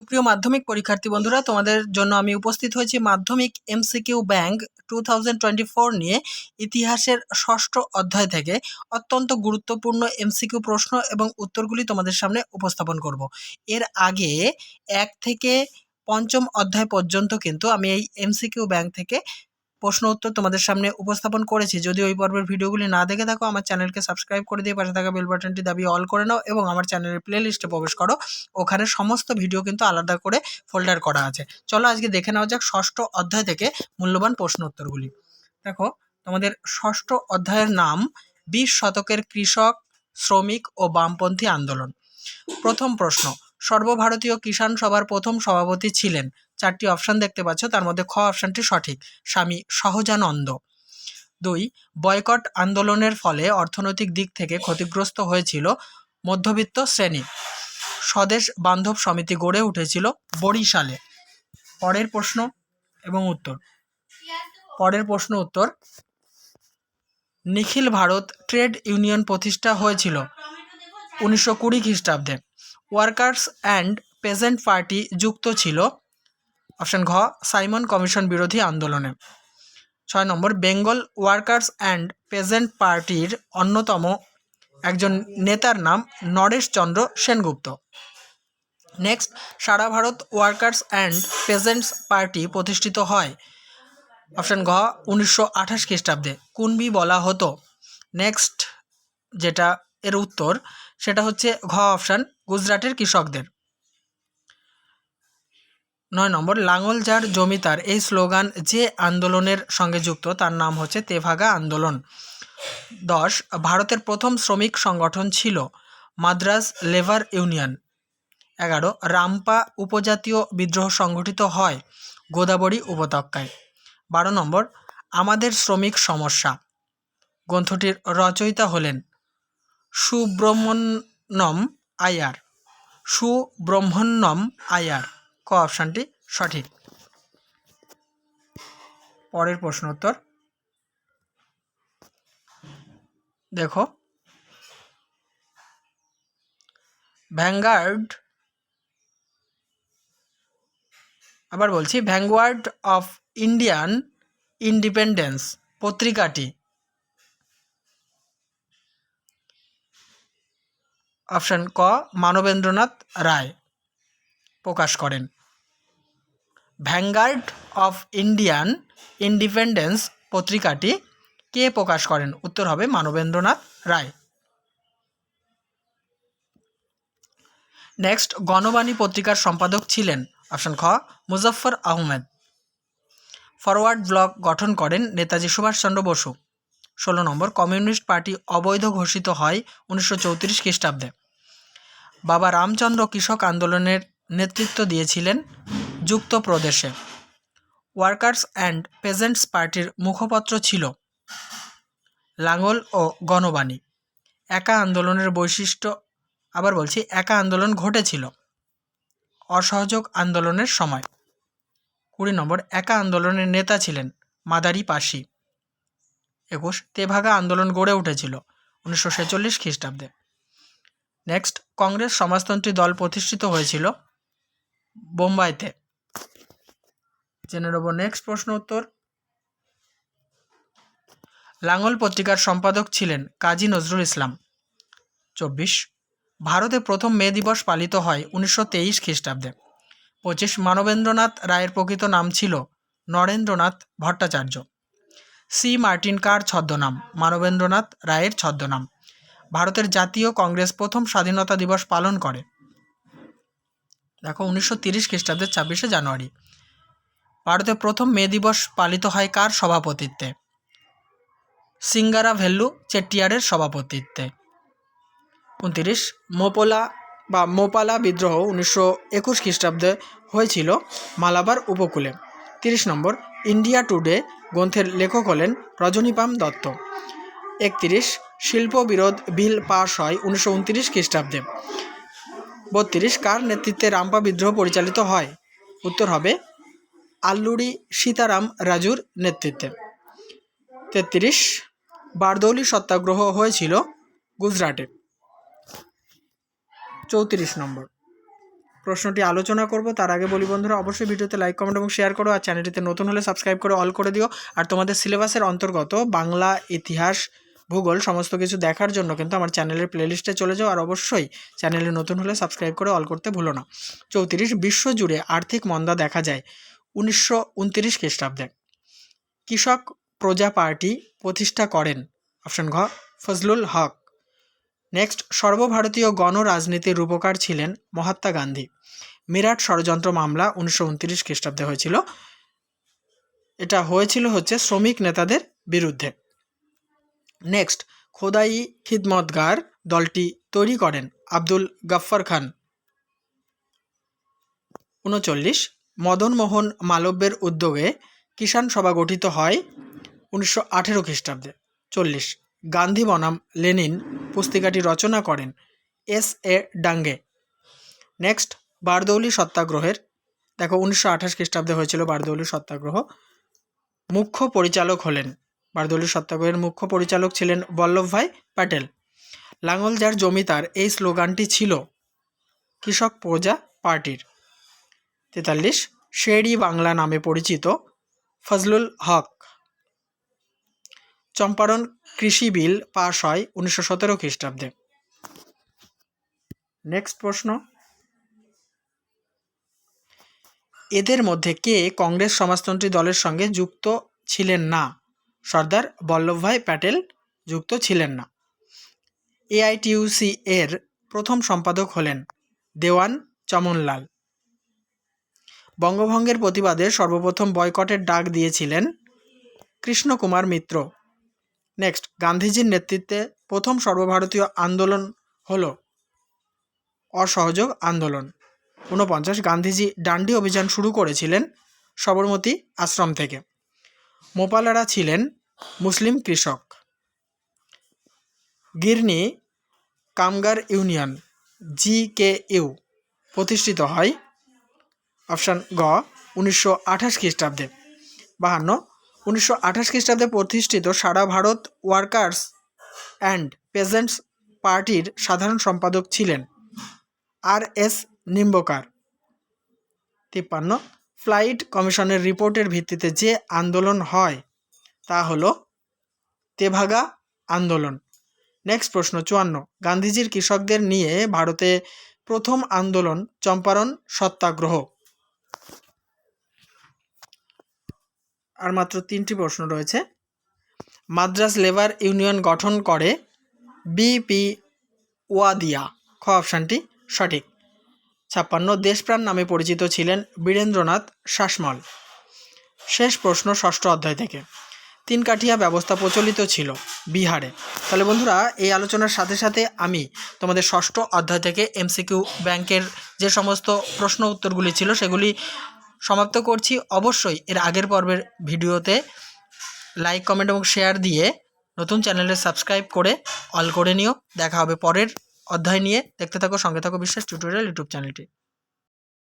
প্রিয় মাধ্যমিক পরীক্ষার্থী বন্ধুরা, তোমাদের জন্য আমি উপস্থিত হয়েছি মাধ্যমিক এমসিকিউ ব্যাংক 2024 নিয়ে ইতিহাসের ষষ্ঠ অধ্যায় থেকে অত্যন্ত গুরুত্বপূর্ণ এমসিকিউ প্রশ্ন এবং উত্তরগুলি তোমাদের সামনে উপস্থাপন করব। এর আগে 1 থেকে 5ম অধ্যায় পর্যন্ত কিন্তু আমি এই এমসিকিউ ব্যাংক থেকে প্রশ্ন উত্তর তোমাদের সামনে উপস্থাপন করেছি। যদি ওই পর্বের ভিডিওগুলি না দেখে থাকো, আমার চ্যানেলকে সাবস্ক্রাইব করে দিয়ে পাশে থাকা বেল বাটনটি দাবিয়ে অল করে নাও এবং আমার চ্যানেলের প্লে লিস্টে প্রবেশ করো। ওখানে সমস্ত ভিডিও কিন্তু আলাদা করে ফোল্ডার করা আছে। চলো আজকে দেখে নেওয়া যাক ষষ্ঠ অধ্যায় থেকে মূল্যবান প্রশ্ন উত্তরগুলি। দেখো, তোমাদের ষষ্ঠ অধ্যায়ের নাম 20 শতকের কৃষক, শ্রমিক ও বামপন্থী আন্দোলন। প্রথম প্রশ্ন, সর্বভারতীয় কিষাণ সভার প্রথম সভাপতি ছিলেন? 4টি অপশান দেখতে পাচ্ছ, তার মধ্যে খ অপশানটি সঠিক, স্বামী সহজানন্দ। 2, বয়কট আন্দোলনের ফলে অর্থনৈতিক দিক থেকে ক্ষতিগ্রস্ত হয়েছিল মধ্যবিত্ত শ্রেণী। স্বদেশ বান্ধব সমিতি গড়ে উঠেছিল বরিশালে। পরের প্রশ্ন উত্তর, নিখিল ভারত ট্রেড ইউনিয়ন প্রতিষ্ঠা হয়েছিল 1920 খ্রিস্টাব্দে। ওয়ার্কার্স অ্যান্ড পেজেন্ট পার্টি যুক্ত ছিল অপশন ঘ সাইমন কমিশন বিরোধী আন্দোলনে। 6 নম্বর, বেঙ্গল ওয়ার্কার্স অ্যান্ড পেজেন্ট পার্টির অন্যতম একজন নেতার নাম নরেশ চন্দ্র সেনগুপ্ত। নেক্সট, সারা Bharat workers and peasants party প্রতিষ্ঠিত হয় অপশন ঘ 1928 খ্রিস্টাব্দে। কুনবি বলা হতো। নেক্সট যেটা এর উত্তর, সেটা হচ্ছে ঘ অপশান, গুজরাটের কৃষকদের। 9 নম্বর, লাঙল যার জমিদার এই স্লোগান যে আন্দোলনের সঙ্গে যুক্ত তার নাম হচ্ছে তেভাগা আন্দোলন। 10, ভারতের প্রথম শ্রমিক সংগঠন ছিল মাদ্রাজ লেবার ইউনিয়ন। 11, রামপা উপজাতীয় বিদ্রোহ সংগঠিত হয় গোদাবরী উপত্যকায়। 12 নম্বর, আমাদের শ্রমিক সমস্যা গ্রন্থটির রচয়িতা হলেন সুব্রহ্মণ্যম আয়ার। ক অপশানটি সঠিক। পরের প্রশ্ন উত্তর দেখো, ভ্যাঙ্গুয়ার্ড অফ ইন্ডিয়ান ইন্ডিপেন্ডেন্স পত্রিকাটি অপশন ক মানবেন্দ্রনাথ রায় প্রকাশ করেন। ভ্যাঙ্গার্ড অফ ইন্ডিয়ান ইন্ডিপেন্ডেন্স পত্রিকাটি কে প্রকাশ করেন? উত্তর হবে মানবেন্দ্রনাথ রায়। নেক্সট, গণবাণী পত্রিকার সম্পাদক ছিলেন অপশন খ মুজফ্ফর আহমেদ। ফরওয়ার্ড ব্লক গঠন করেন নেতাজি সুভাষচন্দ্র বসু। 16 নম্বর, কমিউনিস্ট পার্টি অবৈধ ঘোষিত হয় 1934 খ্রিস্টাব্দে। বাবা রামচন্দ্র কৃষক আন্দোলনের নেতৃত্ব দিয়েছিলেন যুক্তপ্রদেশে। ওয়ার্কার্স অ্যান্ড পেজেন্টস পার্টির মুখপত্র ছিল লাঙল ও গণবাণী। একা আন্দোলন ঘটেছিল অসহযোগ আন্দোলনের সময়। 20 নম্বর, একা আন্দোলনের নেতা ছিলেন মাদারি পাশি। 21, তেভাগা আন্দোলন গড়ে উঠেছিল 1946 খ্রিস্টাব্দে। নেক্সট, কংগ্রেস সমাজতন্ত্রী দল প্রতিষ্ঠিত হয়েছিল বোম্বাইতে। জেনে নেব নেক্সট প্রশ্ন উত্তর। লাঙল পত্রিকার সম্পাদক ছিলেন কাজী নজরুল ইসলাম। 24, ভারতে প্রথম মে দিবস পালিত হয় 1923 খ্রিস্টাব্দে। 25, মানবেন্দ্রনাথ রায়ের প্রকৃত নাম ছিল নরেন্দ্রনাথ ভট্টাচার্য। সি মার্টিন কার ছদ্মনাম? মানবেন্দ্রনাথ রায়ের ছদ্মনাম। ভারতের জাতীয় কংগ্রেস প্রথম স্বাধীনতা দিবস পালন করে দেখো 1930 খ্রিস্টাব্দের 26শে জানুয়ারি। ভারতে প্রথম মে দিবস পালিত হয় কার সভাপতিত্বে? সিঙ্গারাভেল্লু চেট্টিয়ারের সভাপতিত্বে। 29, মোপালা বিদ্রোহ 1921 খ্রিস্টাব্দে হয়েছিল মালাবার উপকূলে। 30 নম্বর, ইন্ডিয়া টুডে গ্রন্থের লেখক হলেন রজনীপাম দত্ত। 31, শিল্প বিরোধ বিল পাস হয় 1929 খ্রিস্টাব্দে। 32, কার নেতৃত্বে রামপা বিদ্রোহ পরিচালিত হয়? উত্তর হবে আল্লুরি সীতারাম রাজুর নেতৃত্বে। 33, বারদৌলি সত্যাগ্রহ হয়েছিল গুজরাটে। 34 নম্বর, প্রশ্নটি আলোচনা করব তার আগে বলি বন্ধুরা, অবশ্যই ভিডিওতে লাইক, কমেন্ট এবং শেয়ার করো। আর চ্যানেলটিতে নতুন হলে সাবস্ক্রাইব করে অল করে দিও। আর তোমাদের সিলেবাসের অন্তর্গত বাংলা, ইতিহাস, ভূগোল সমস্ত কিছু দেখার জন্য কিন্তু আমার চ্যানেলের প্লেলিস্টে চলে যাও। আর অবশ্যই চ্যানেলে নতুন হলে সাবস্ক্রাইব করে অল করতে ভুলো না। 34, বিশ্বজুড়ে আর্থিক মন্দা দেখা যায় 1929 খ্রিস্টাব্দে। কৃষক প্রজা পার্টি প্রতিষ্ঠা করেন? অপশন ঘ ফজলুল হক। নেক্সট, সর্বভারতীয় গণরাজনীতির রূপকার ছিলেন মহাত্মা গান্ধী। মিরাট ষড়যন্ত্র মামলা 1929 খ্রিস্টাব্দে হয়েছিল। এটা হয়েছিল হচ্ছে শ্রমিক নেতাদের বিরুদ্ধে। নেক্সট, খোদাই খিদমতগার দলটি তৈরি করেন আব্দুল গাফফার খান। 39, মদন মোহন মালব্যের উদ্যোগে কিষাণ সভা গঠিত হয় 1918 খ্রিস্টাব্দে। 40, গান্ধী বনাম লেনিন পুস্তিকাটি রচনা করেন S.A. ডাঙ্গে। নেক্সট, বারদৌলি সত্যাগ্রহের, দেখো 1928 খ্রিস্টাব্দে হয়েছিল বারদৌলি সত্যাগ্রহ। মুখ্য পরিচালক হলেন, বারদৌলি সত্যাগ্রহের মুখ্য পরিচালক ছিলেন বল্লভভাই প্যাটেল। লাঙল যার জমিদার, এই স্লোগানটি ছিল কৃষক প্রজা পার্টির। 43, শেরি বাংলা নামে পরিচিত ফজলুল হক। চম্পারণ কৃষি বিল পাশ হয় 1917 খ্রিস্টাব্দে। নেক্সট প্রশ্ন, এদের মধ্যে কে কংগ্রেস সমাজতন্ত্রী দলের সঙ্গে যুক্ত ছিলেন না? সর্দার বল্লভভাই প্যাটেল যুক্ত ছিলেন না। AITUC এর প্রথম সম্পাদক হলেন দেওয়ান চমনলাল। বঙ্গভঙ্গের প্রতিবাদে সর্বপ্রথম বয়কটের ডাক দিয়েছিলেন কৃষ্ণকুমার মিত্র। নেক্সট, গান্ধীজির নেতৃত্বে প্রথম সর্বভারতীয় আন্দোলন হল অসহযোগ আন্দোলন। 49, গান্ধীজি ডান্ডি অভিযান শুরু করেছিলেন সবরমতী আশ্রম থেকে। মোপালারা ছিলেন মুসলিম কৃষক। গিরনি কামগার ইউনিয়ন GKU প্রতিষ্ঠিত হয় অপশান গ 1928 খ্রিস্টাব্দে। 52, 1928 খ্রিস্টাব্দে প্রতিষ্ঠিত সারা ভারত ওয়ার্কার্স অ্যান্ড পেজেন্টস পার্টির সাধারণ সম্পাদক ছিলেন RS নিম্বকার। 53, ফ্লাইট কমিশনের রিপোর্টের ভিত্তিতে যে আন্দোলন হয় তা হলো তেভাগা আন্দোলন। নেক্সট প্রশ্ন 54, গান্ধীজির কৃষকদের নিয়ে ভারতে প্রথম আন্দোলন চম্পারণ সত্যাগ্রহ। আর মাত্র 3টি প্রশ্ন রয়েছে। মাদ্রাজ লেবার ইউনিয়ন গঠন করে BP ওয়াদিয়া। খ অপশানটি সঠিক। 56, দেশপ্রাণ নামে পরিচিত ছিলেন বীরেন্দ্রনাথ শাসমল। শেষ প্রশ্ন 6ষ্ঠ অধ্যায় থেকে। 3 কাঠিয়া ব্যবস্থা প্রচলিত ছিল বিহারে। তাহলে বন্ধুরা, এই আলোচনার সাথে সাথে আমি তোমাদের 6ষ্ঠ অধ্যায় থেকে MCQ ব্যাংকের যে সমস্ত প্রশ্ন উত্তরগুলি ছিল সেগুলি সমাপ্ত করছি। অবশ্যই এর আগের পর্বের ভিডিওতে লাইক, কমেন্ট এবং শেয়ার দিয়ে নতুন চ্যানেলে সাবস্ক্রাইব করে অল করে নিও। দেখা হবে পরের অধ্যায় নিয়ে। দেখতে থাকো, সঙ্গে থাকো বিশ্বাস টিউটোরিয়াল ইউটিউব চ্যানেলটি।